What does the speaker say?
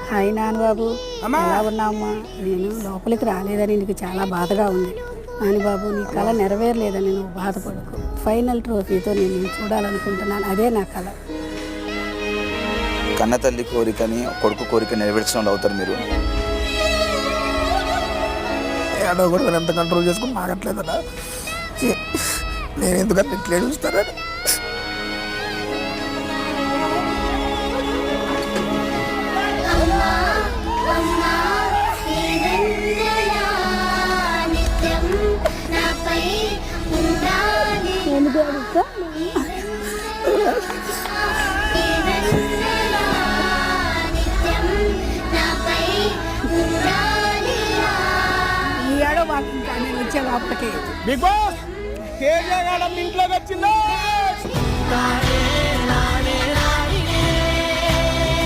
Hi నాన్నబాబు, ఎలా ఉన్నావమ్మా? నేను లోపలికి రాలేదని నీకు చాలా బాధగా ఉంది. నాన్నబాబు, నీ కళ నెరవేరలేదని నువ్వు బాధపడకు. ఫైనల్ ట్రోఫీతో నేను చూడాలనుకుంటున్నాను, అదే నా కళ. కన్న తల్లి కోరికని కొడుకు కోరిక నెరవేర్చడం అవుతారు మీరు. ఏడో కూడా ఎంత కంట్రోల్ చేసుకుని మాగట్లేదన్నా. నేను ఎందుకంటే ఇట్లే చూస్తానని. నేను వచ్చే లోపలికి బిగ్ బాస్ ఇంట్లోకి వచ్చిందో